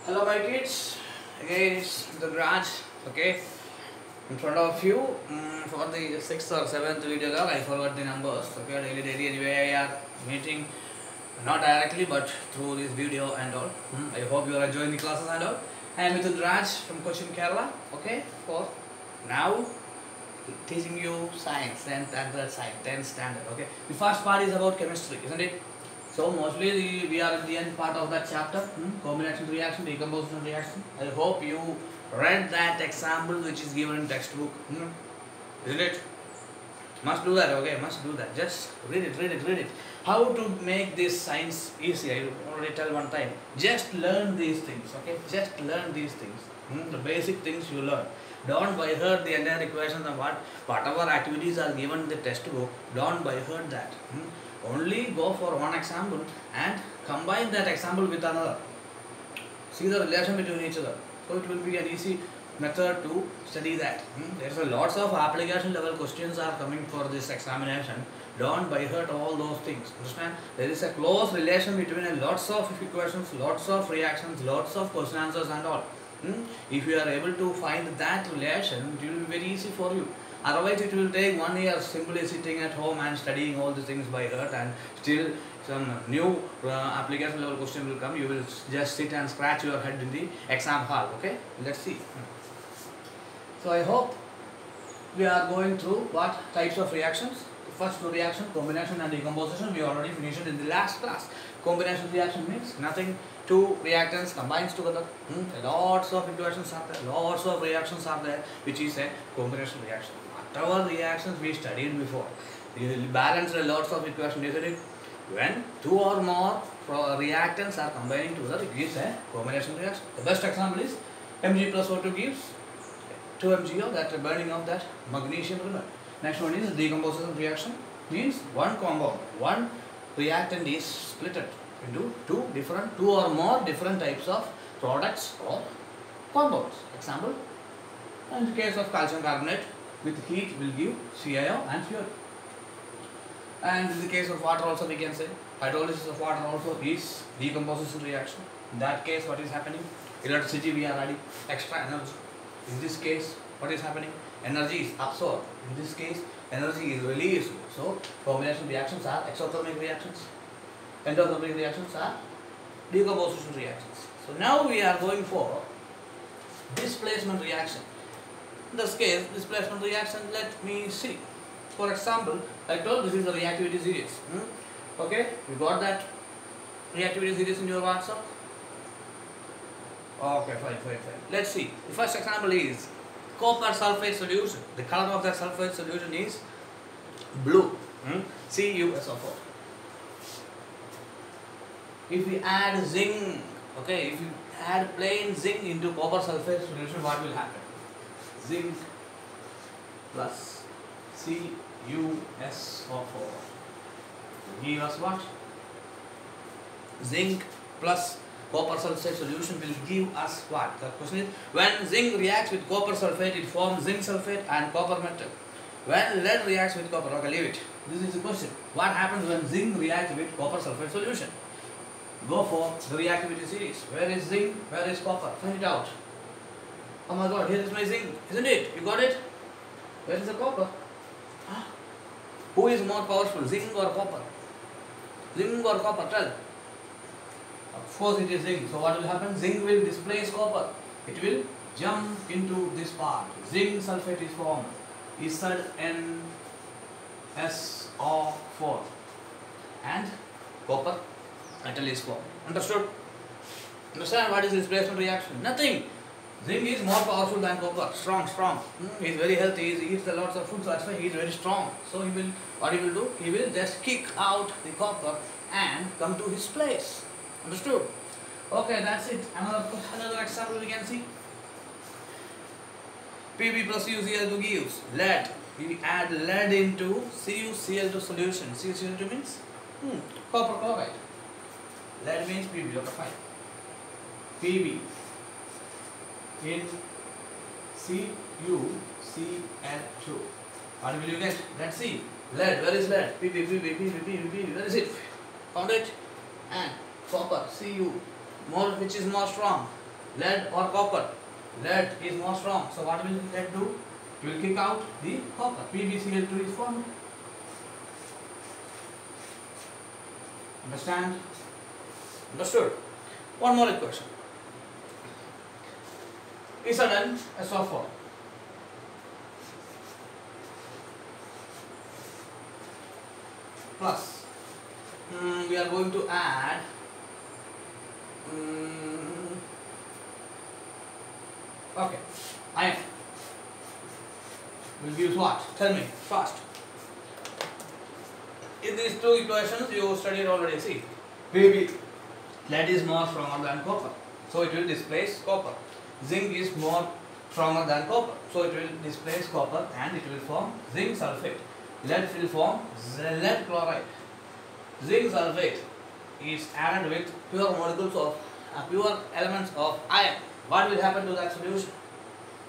Hello my kids, again it's the Raj, okay, in front of you for the 6th or 7th video log. I forgot the numbers, okay, daily anyway I are meeting not directly but through this video and all. I hope you are enjoying the classes and all. I am with Raj from Cochin, Kerala, okay, for now teaching you science, 10th standard, okay. The first part is about chemistry, isn't it? So mostly we are at the end part of that chapter, combination reaction, decomposition reaction. I hope you read that example which is given in textbook, isn't it? Must do that, okay, must do that. Just read it. How to make this science easy, I already tell one time. Just learn these things, okay, just learn these things, the basic things you learn. Don't by heart the entire equations and whatever activities are given in the textbook, don't by heart that. Only go for one example and combine that example with another. See the relation between each other. So it will be an easy method to study that. There's a lots of application level questions are coming for this examination. Don't by heart all those things. Understand? There is a close relation between lots of equations, lots of reactions, lots of question answers and all. If you are able to find that relation, it will be very easy for you. Otherwise, it will take 1 year simply sitting at home and studying all the things by heart, and still some new application level question will come. You will just sit and scratch your head in the exam hall. Okay, let's see. So I hope we are going through what types of reactions. First reaction, combination and decomposition. We already finished in the last class. Combination reaction means nothing. Two reactants combines together. Lots of equations are there, lots of reactions are there, which is a combination reaction. Whatever reactions we studied before, we will balance lots of equations, isn't it? When two or more reactants are combining together, it gives a combination reaction. The best example is Mg plus O2 gives 2 Mg of that burning of that magnesium remember. Next one is decomposition reaction, means one compound, one reactant is split into two or more different types of products or compounds. Example, in the case of calcium carbonate, with heat will give CaO and fuel. And in the case of water also we can say, hydrolysis of water also is decomposition reaction. In that case what is happening? Electricity we are adding extra energy. In this case what is happening? Energy is absorbed. In this case energy is released. So combination reactions are exothermic reactions. Endothermic reactions are decomposition reactions. So now we are going for displacement reaction. In this case, displacement reaction, let me see. For example, I told this is the reactivity series. Okay, you got that reactivity series in your WhatsApp? Okay, fine. Let's see. The first example is copper sulfate solution. The color of that sulfate solution is blue. CuSO4. If we add zinc, okay, if you add plain zinc into copper sulfate solution, what will happen? Zinc plus CuSO4 give us what? Zinc plus copper sulfate solution will give us what? The question is, when zinc reacts with copper sulfate, it forms zinc sulfate and copper metal. When lead reacts with copper, okay, leave it. This is the question. What happens when zinc reacts with copper sulfate solution? Go for the reactivity series. Where is zinc? Where is copper? Find it out. Oh my god, here is my zinc, isn't it? You got it? Where is the copper? Who is more powerful, zinc or copper? Zinc or copper, tell. Of course it is zinc. So what will happen? Zinc will displace copper. It will jump into this part. Zinc sulfate is formed. ZnSO4. And copper metal is formed. Understood? Understand what is displacement reaction? Nothing. Zinc is more powerful than copper. Strong. He is very healthy. He eats a lots of food, so that's why he is very strong. So what he will do? He will just kick out the copper and come to his place. Understood? Okay, that's it. Another example we can see. Pb plus UCl2 gives lead. We add lead into CuCl2 solution. CuCl2 means copper chloride. Lead means Pb. Okay, fine. Pb in CuCl2. What will you get? Let's see. Lead. Where is lead? Pb. Where is it? Found it? And copper, Cu, more, which is more strong? lead or copper? Lead is more strong. So what will lead do? It will kick out the copper. PbCl2 is formed. Understand? Understood? One more equation. Zn SO4 plus we are going to add okay, iron will give what? Tell me fast. In these two equations you studied already. See, maybe lead is more stronger than copper, so it will displace copper. Zinc is more stronger than copper, so it will displace copper and it will form zinc sulfate. Lead will form lead chloride. Zinc sulfate is added with pure molecules of pure elements of iron. What will happen to that solution?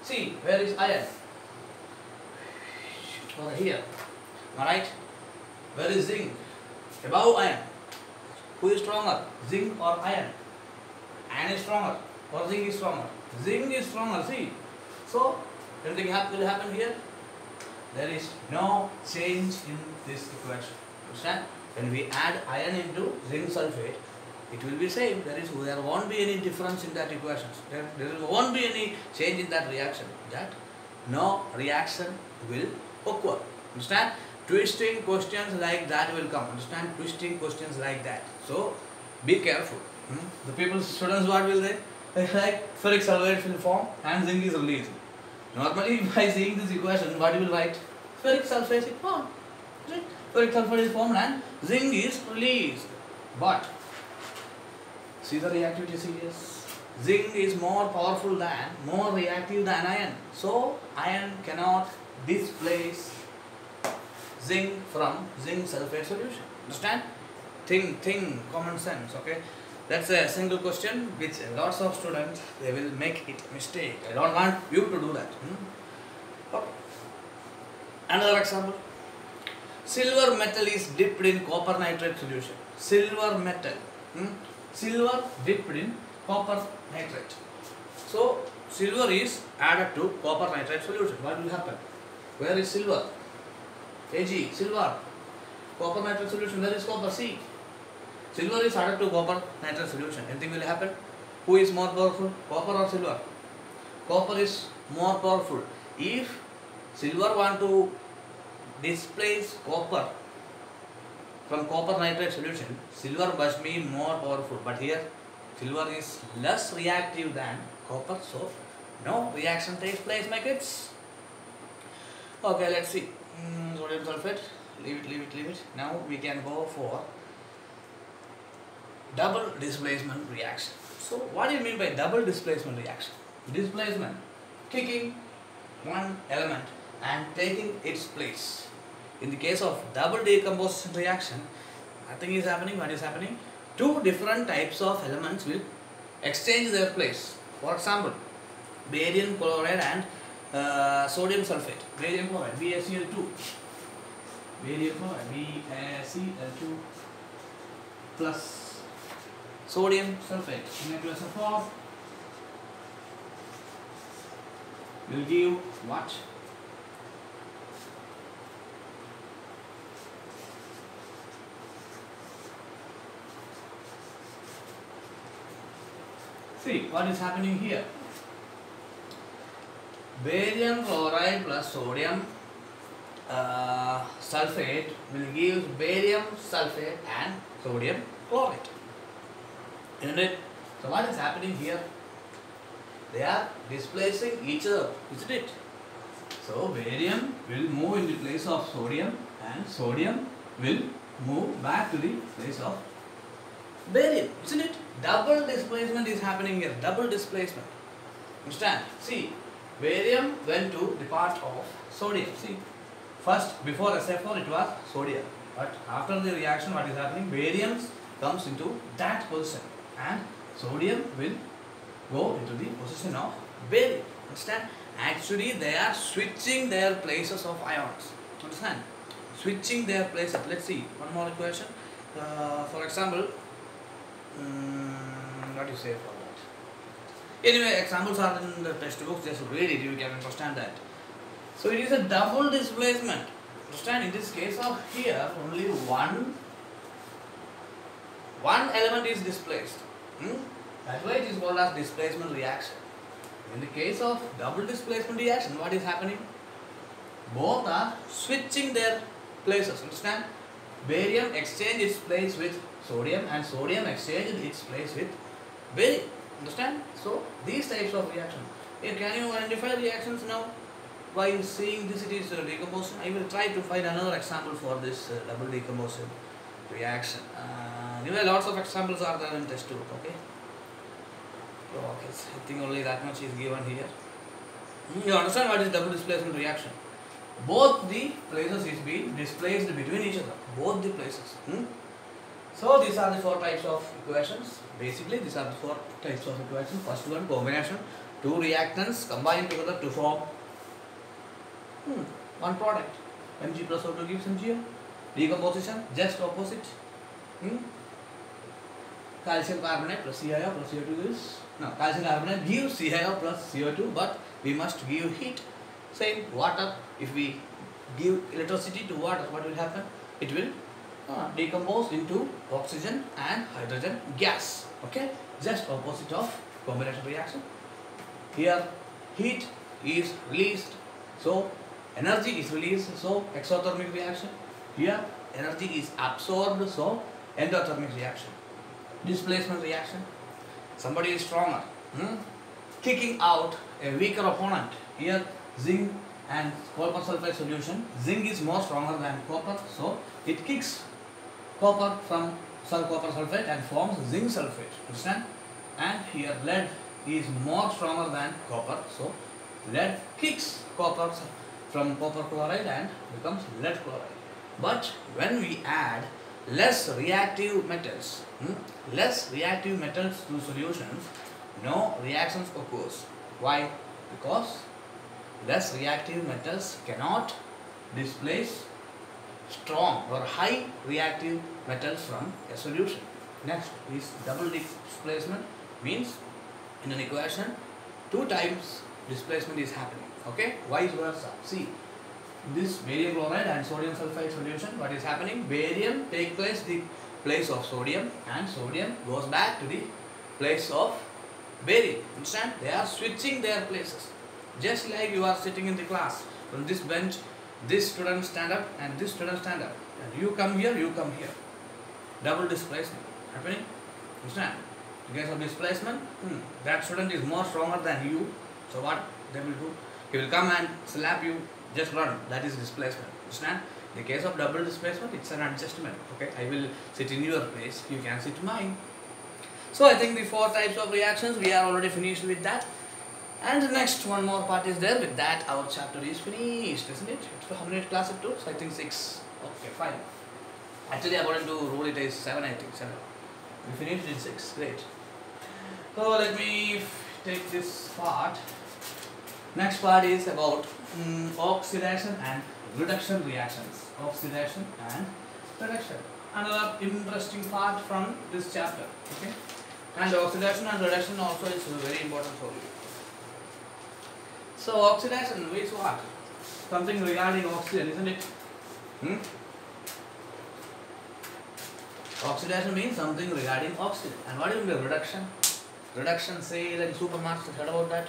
See, where is iron? Over here. Alright? Where is zinc? Above iron. Who is stronger? Zinc or iron? Iron is stronger or zinc is stronger? Zinc is stronger, see. So, anything will happen here? There is no change in this equation. Understand? When we add iron into zinc sulfate, it will be same. There won't be any difference in that equation. There won't be any change in that reaction. That no reaction will occur. Understand? Twisting questions like that will come. Understand? Twisting questions like that. So be careful. The students, what will they? Like ferric sulfate will form and zinc is released. Normally, by seeing this equation, what you will write? Ferric sulfate is formed. Right? Ferric sulfate is formed and zinc is released. But see the reactivity series. Zinc is more powerful than, more reactive than iron. So iron cannot displace zinc from zinc sulfate solution. Understand? Think, common sense. Okay. That's a single question which lots of students they will make it mistake. I don't want you to do that. Okay. Another example. Silver metal is dipped in copper nitrate solution. Silver metal. Silver dipped in copper nitrate. So silver is added to copper nitrate solution. What will happen? Where is silver? Ag, silver. Copper nitrate solution. Where is copper? C. Silver is added to copper nitrate solution. Anything will happen? Who is more powerful? Copper or silver? Copper is more powerful. If silver want to displace copper from copper nitrate solution, silver must be more powerful. But here, silver is less reactive than copper, so no reaction takes place, my kids. Okay, let's see. Sodium sulfate. Leave it. Now we can go for double displacement reaction. So what do you mean by double displacement reaction? Displacement, kicking one element and taking its place. In the case of double decomposition reaction, nothing is happening. What is happening? Two different types of elements will exchange their place. For example, barium chloride and sodium sulfate. Barium chloride, BaCl2. Barium chloride, BaCl2 plus sodium sulfate in SO4 will give what? See what is happening here. Barium chloride plus sodium sulfate will give barium sulfate and sodium chloride. Isn't it? So what is happening here? They are displacing each other, isn't it? So barium will move in the place of sodium and sodium will move back to the place of barium, isn't it? Double displacement is happening here, double displacement. Understand? See, barium went to the part of sodium. See, first before SO4 it was sodium, but after the reaction what is happening? Barium comes into that position and sodium will go into the position of barium. Understand? Actually they are switching their places of ions. Understand? Switching their places. Let's see one more equation. For example, what do you say for that? Anyway, examples are in the textbooks, just read it, you can understand that. So it is a double displacement. Understand, in this case of here, only one element is displaced. That's why it is called as displacement reaction. In the case of double displacement reaction, what is happening? Both are switching their places. Understand? Barium exchange its place with sodium and sodium exchange its place with barium. Understand? So these types of reactions. Here, can you identify reactions now? By seeing this, it is decomposition. I will try to find another example for this double decomposition reaction. Anyway, lots of examples are there in textbook. Okay. Okay, I think only that much is given here. You understand what is double displacement reaction? Both the places is being displaced between each other. Both the places. So these are the four types of equations. Basically, these are the four types of equations. First one, combination. Two reactants combined together to form one product. Mg plus O2 gives Mgl. Decomposition, just opposite. Calcium carbonate plus CaO plus CO2 gives. No, calcium carbonate gives CaO plus CO2, but we must give heat. Same water. If we give electricity to water, what will happen? It will decompose into oxygen and hydrogen gas. Okay, just opposite of combination reaction. Here, heat is released, so energy is released, so exothermic reaction. Here, energy is absorbed, so endothermic reaction. Displacement reaction. Somebody is stronger, kicking out a weaker opponent. Here, zinc and copper sulfate solution. Zinc is more stronger than copper, so it kicks copper from copper sulfate and forms zinc sulfate. Understand? And here lead is more stronger than copper, so lead kicks copper from copper chloride and becomes lead chloride. But when we add less reactive metals to solutions, no reactions occurs. Why? Because less reactive metals cannot displace strong or high reactive metals from a solution. Next is double displacement, means in an equation 2 times displacement is happening. Okay, vice versa. See, this barium chloride and sodium sulfide solution, what is happening? Barium takes the place of sodium and sodium goes back to the place of barium. Understand? They are switching their places. Just like you are sitting in the class, from this bench, this student stand up and this student stand up. And you come here, you come here. Double displacement happening. Understand? In case of displacement, that student is more stronger than you. So what they will do? He will come and slap you, just run. That is displacement. Understand? In the case of double displacement, it's an adjustment. Okay, I will sit in your place, you can sit mine. So I think the 4 types of reactions, we are already finished with that. And the next one more part is there. With that, our chapter is finished, isn't it? How many class up to? So I think 6. Okay, fine. Actually, according to rule, it is 7, I think. 7. We finished in 6. Great. So let me take this part. Next part is about oxidation and reduction reactions. Oxidation and reduction. Another interesting part from this chapter. Okay. And oxidation and reduction also is very important for you. So oxidation means what? Something regarding oxygen, isn't it? Oxidation means something regarding oxygen. And what is the reduction? Reduction, say in supermarkets, heard about that?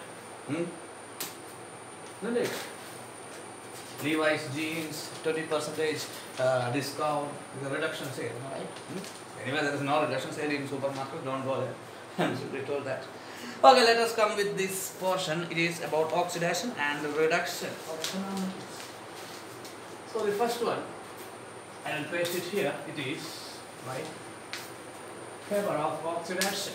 Isn't it? Levi's jeans, 20% discount, the reduction sale, right? Anyway, there is no reduction sale in supermarkets, don't go there. I'm simply told that. Okay, let us come with this portion. It is about oxidation and reduction. So the first one, I will paste it here. It is right paper of oxidation.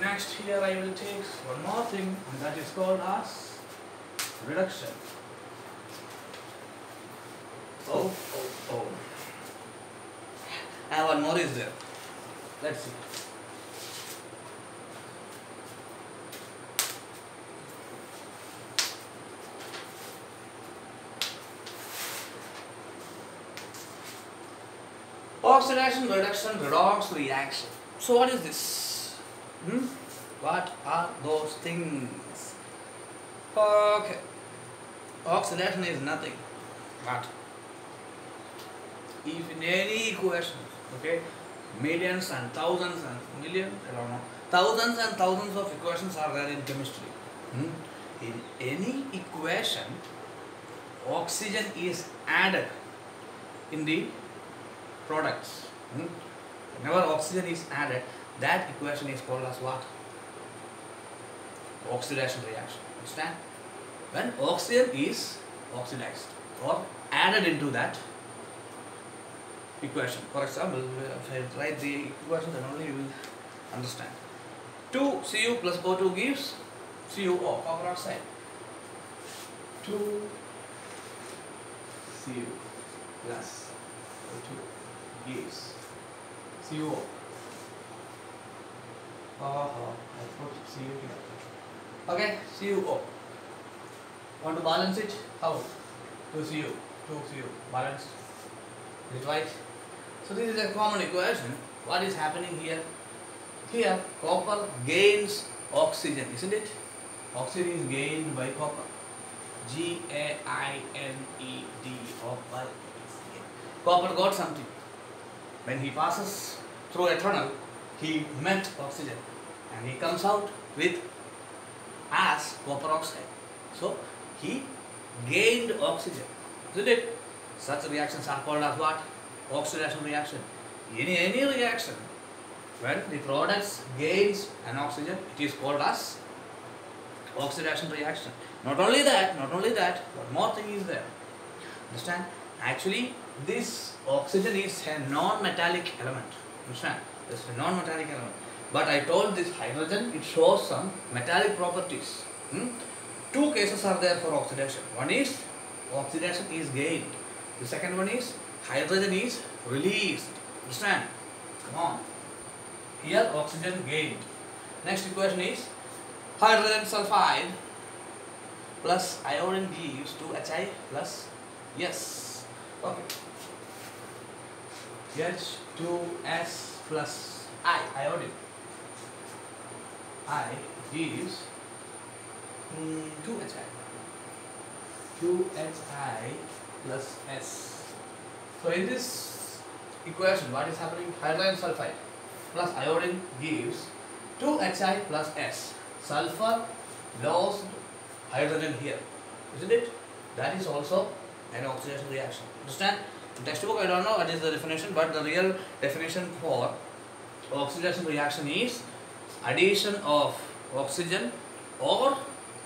Next here I will take one more thing, and that is called as reduction. Oh. And one more is there. Let's see. Oxidation, reduction, redox reaction. So what is this? What are those things? Okay. Oxidation is nothing but if in any equation, okay, millions and thousands and millions, I don't know, thousands and thousands of equations are there in chemistry. In any equation, oxygen is added in the products. Whenever oxygen is added, that equation is called as what? Oxidation reaction. Understand? When oxygen is oxidized or added into that equation. For example, if I write the equation, then only you will understand. 2Cu plus O2 gives CuO, copper oxide. 2Cu plus O2 gives CuO. I put Cu here. Okay, CuO. Want to balance it? How? 2Cu balanced. Is it right? So this is a common equation. What is happening here? Here, copper gains oxygen, isn't it? Oxygen is gained by copper. Gained by oxygen. Copper got something. When he passes through a tunnel, he met oxygen and he comes out with as copper oxide. So he gained oxygen, isn't it? Such reactions are called as what? Oxidation reaction. Any reaction, when the products gains an oxygen, it is called as oxidation reaction. Not only that, one more thing is there. Understand? Actually, this oxygen is a non-metallic element. Understand? It's a non-metallic element. But I told this hydrogen, it shows some metallic properties. Two cases are there for oxidation. One is oxidation is gained. The second one is hydrogen is released. Understand? Come on. Here oxygen gained. Next equation is hydrogen sulfide plus iodine gives 2Hi plus yes. Okay. H2S plus iodine. I gives 2Hi. 2Hi plus S. So in this equation, what is happening? Hydrogen sulfide plus iodine gives 2Hi plus S. Sulfur lost hydrogen here, isn't it? That is also an oxidation reaction. Understand? In textbook I don't know what is the definition, but the real definition for oxidation reaction is addition of oxygen or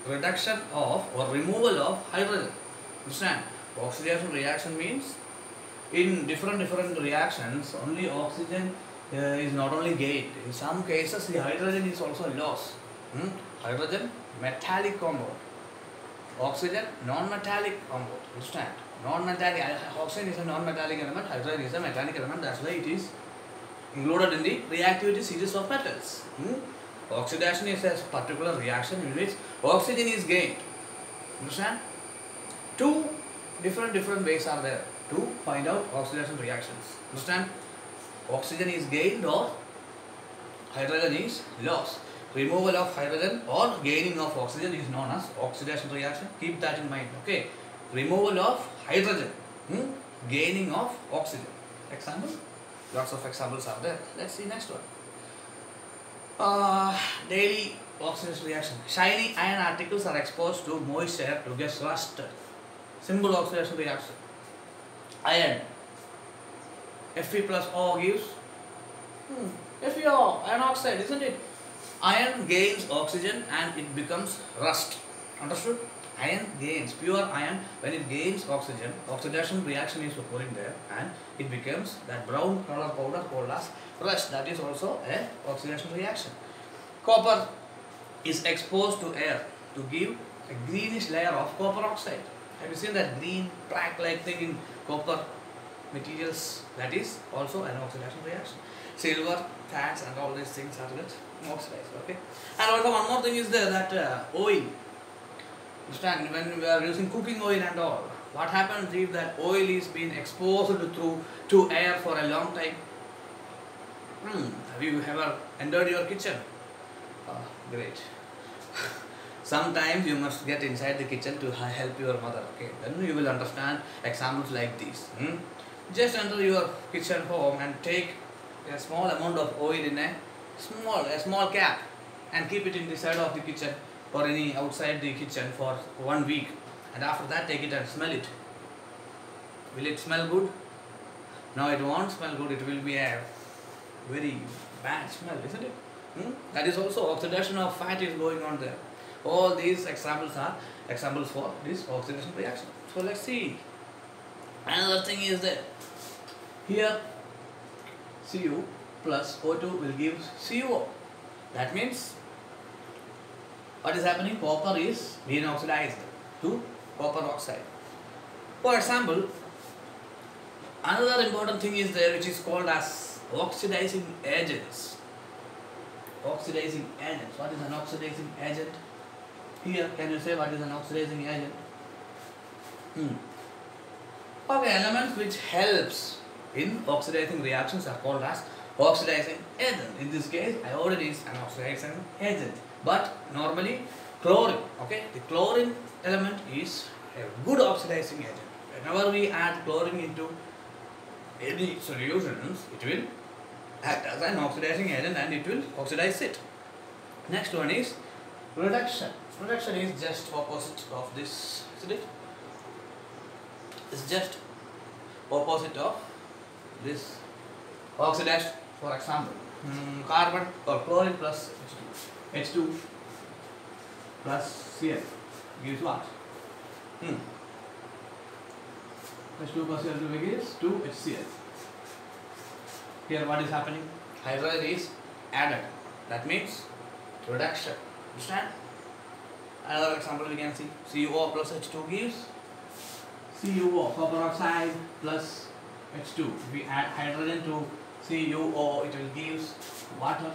reduction of or removal of hydrogen. Understand? Oxidation reaction means in different reactions only oxygen is not only gained. In some cases the hydrogen is also lost. Hydrogen metallic compound. Oxygen non-metallic compound. Understand? Non-metallic. Oxygen is a non-metallic element. Hydrogen is a metallic element. That's why it is included in the reactivity series of metals. Oxidation is a particular reaction in which oxygen is gained. Understand? Two different ways are there to find out oxidation reactions. Understand? Oxygen is gained or hydrogen is lost. Removal of hydrogen or gaining of oxygen is known as oxidation reaction. Keep that in mind. Okay. Removal of hydrogen, gaining of oxygen. Example? Lots of examples are there. Let's see next one. Daily oxidation reaction. Shiny iron particles are exposed to moisture to get rusted. Simple oxidation reaction. Iron. Fe plus O gives FeO, iron oxide, isn't it? Iron gains oxygen and it becomes rust. Understood? Iron gains, pure iron, when it gains oxygen, oxidation reaction is occurring there and it becomes that brown color powder called as rust. That is also an oxidation reaction. Copper is exposed to air to give a greenish layer of copper oxide. Have you seen that green plaque-like thing in copper materials? That is also an oxidation reaction. Silver, fats and all these things are oxidized. Okay. And also one more thing is there, that oil. Understand? When we are using cooking oil and all, what happens if that oil is being exposed to air for a long time? Have you ever entered your kitchen Great. Sometimes you must get inside the kitchen to help your mother. Okay, then you will understand examples like these. Just enter your kitchen home and take a small amount of oil in a small cap and keep it in the side of the kitchen or any outside the kitchen for 1 week, and after that take it and smell it. Will it smell good? No, it won't smell good. It will be a very bad smell, isn't it? That is also oxidation of fat is going on there. All these examples are examples for this oxidation reaction. So let's see. Another thing is that here Cu plus O2 will give CuO. That means what is happening? Copper is being oxidized to copper oxide. For example, another important thing is there which is called as oxidizing agents. Oxidizing agents. What is an oxidizing agent? Here, can you say what is an oxidizing agent? Okay, elements which helps in oxidizing reactions are called as oxidizing agent. In this case, iodine is an oxidizing agent. But normally, chlorine, okay, the chlorine element is a good oxidizing agent. Whenever we add chlorine into any solutions, it will act as an oxidizing agent and it will oxidize it. Next one is reduction. Reduction is just opposite of this, isn't it? It's just opposite of this oxidation. For example, carbon or chlorine plus H2 plus Cl gives what? H2 plus Cl gives 2HCl. Here what is happening? Hydrogen is added. That means reduction. Understand? Another example we can see. CuO plus H2 gives CuO, copper oxide plus H2. If we add hydrogen to CuO, it will give water.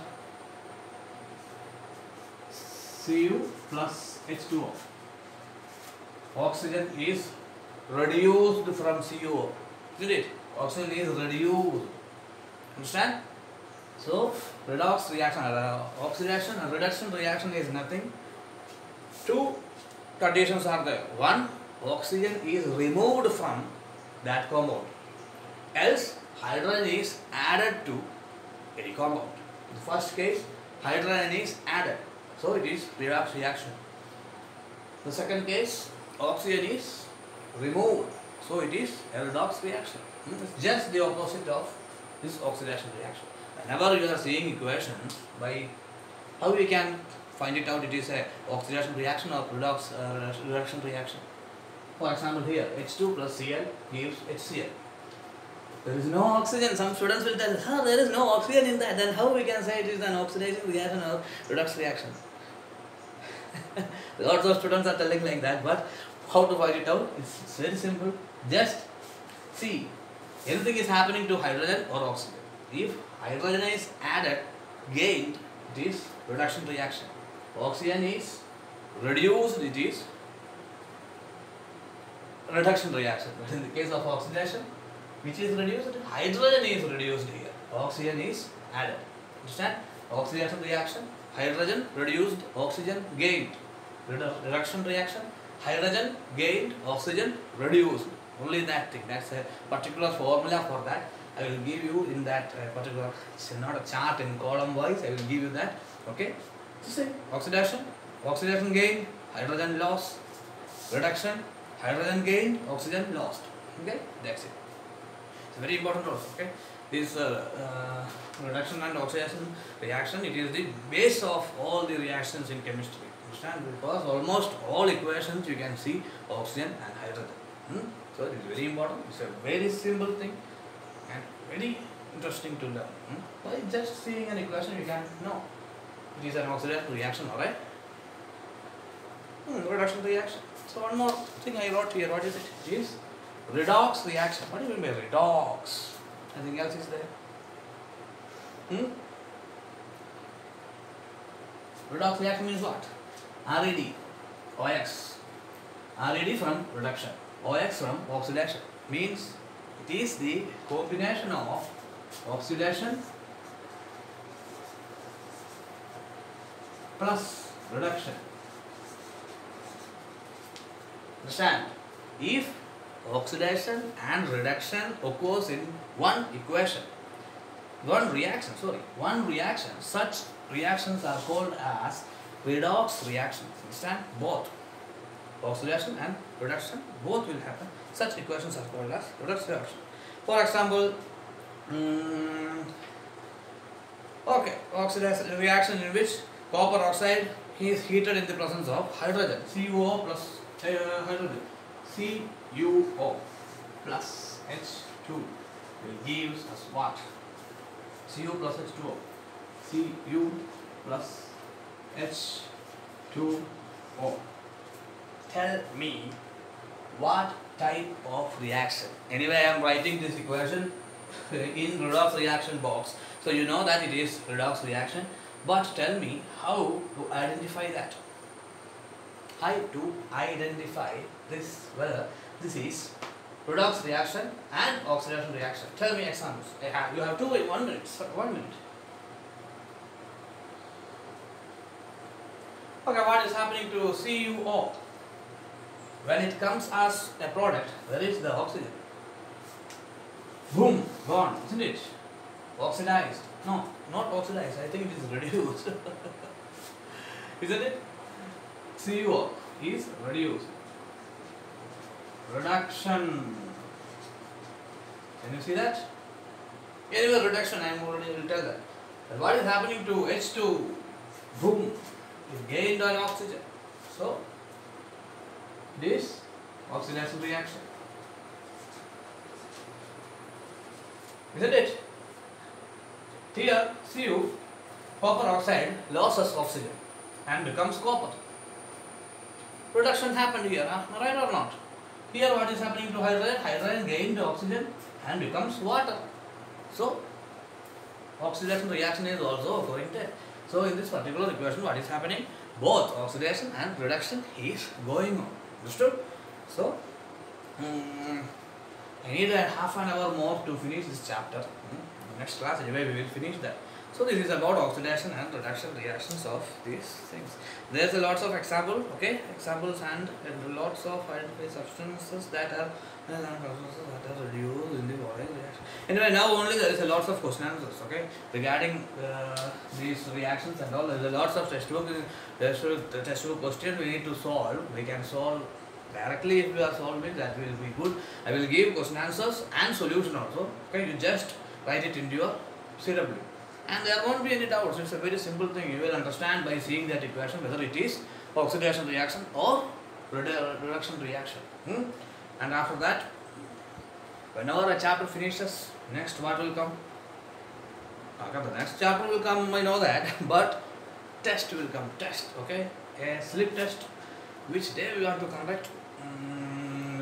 Cu plus H2O. Oxygen is reduced from CuO. Isn't it? Oxygen is reduced. Understand? So, redox reaction, oxidation and reduction reaction is nothing. Two conditions are there. One, oxygen is removed from that compound. Else, hydrogen is added to any compound. In the first case, hydrogen is added. So, it is redox reaction. The second case, oxygen is removed. So, it is a redox reaction. It's just the opposite of this oxidation reaction. Whenever you are seeing equations, by how we can find it out, it is a oxidation reaction or redox reduction reaction. For example, here H2 plus Cl gives HCl. There is no oxygen. Some students will tell us, there is no oxygen in that. Then how we can say it is an oxidation reaction or redox reaction? Lots of students are telling like that, but how to find it out? It's very simple. Just see, anything is happening to hydrogen or oxygen. If hydrogen is added, gained, it is reduction reaction. Oxygen is reduced, it is reduction reaction. But in the case of oxidation, which is reduced? Hydrogen is reduced here. Oxygen is added. Understand? Oxidation reaction, hydrogen reduced, oxygen gained. Reduction reaction, hydrogen gained, oxygen reduced. Only that thing. That's a particular formula for that. I will give you in that particular, it's not a chart in column wise, I will give you that. Okay? So say oxidation, oxidation gained, hydrogen loss, reduction, hydrogen gained, oxygen lost. Okay? That's it. It's very important also. Okay? This reduction and oxidation reaction, it is the base of all the reactions in chemistry. Understand? Because almost all equations you can see oxygen and hydrogen. So it is very important. It's a very simple thing and very interesting to learn. By just seeing an equation you can know it is an oxidation reaction, alright? Reduction reaction. So one more thing I wrote here. What is it? It is redox reaction. What do you mean by redox? Anything else is there? Redox reaction means what? RED, OX. RED from reduction, OX from oxidation. Means it is the combination of oxidation plus reduction. Understand? If oxidation and reduction occurs in one reaction, such reactions are called as redox reactions. Understand? Both oxidation and reduction both will happen. Such equations are called as redox reaction. For example, oxidation reaction in which copper oxide is heated in the presence of hydrogen, CuO plus hydrogen, CuO plus H2 will give us what? Cu plus H2O, Cu plus H2O. Tell me what type of reaction. Anyway, I am writing this equation in redox reaction box, so you know that it is redox reaction. But tell me how to identify that. How to identify this, whether this is redox reaction and oxidation reaction. Tell me examples. You have 2 in 1 minute. 1 minute. Okay, what is happening to CuO? When it comes as a product, where is the oxygen? Boom, gone, isn't it? Oxidized. No, not oxidized. I think it is reduced. Isn't it? CuO is reduced. Reduction. Can you see that? Anyway, reduction, I am already will tell that. But what is happening to H2? Boom, it gained on oxygen. So, this oxidation reaction. Isn't it? Here, Cu, copper oxide loses oxygen and becomes copper. Reduction happened here, right or not? Here what is happening to hydrogen? Hydrogen gained oxygen and becomes water. So, oxidation reaction is also occurring there. So, in this particular equation, what is happening? Both oxidation and reduction is going on. Understood? So, I need a half an hour more to finish this chapter. Next class, anyway, we will finish that. So, this is about oxidation and reduction reactions of these things. There's a lots of examples, okay? Examples and lots of identified substances that are reduced in the following reaction. Anyway, now only there is a lots of question answers, okay? Regarding these reactions and all, there is lots of textbook questions we need to solve. We can solve directly if we are solving, that will be good. I will give question answers and solution also, okay? You just write it into your CW. And there won't be any doubts. It's a very simple thing. You will understand by seeing that equation whether it is oxidation reaction or reduction reaction. And after that, whenever a chapter finishes, next what will come? Okay, the next chapter will come, I know that, but test will come. Test, okay? A slip test. Which day we want to conduct?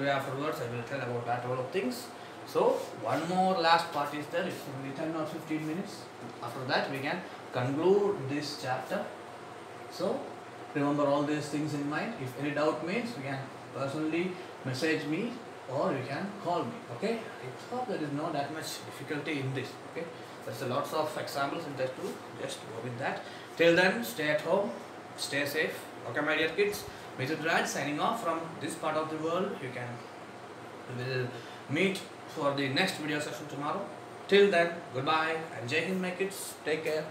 Afterwards, I will tell about that all of things. So, one more last part is there. It's only 10 or 15 minutes. After that, we can conclude this chapter. So, remember all these things in mind. If any doubt means, you can personally message me or you can call me. Okay? I hope there is no that much difficulty in this. Okay? There's a lots of examples in that too. Just go with that. Till then, stay at home. Stay safe. Okay, my dear kids. Mr. Raj signing off from this part of the world. We will meet for the next video session tomorrow. Till then, goodbye and Jai Hind, my kids. Take care.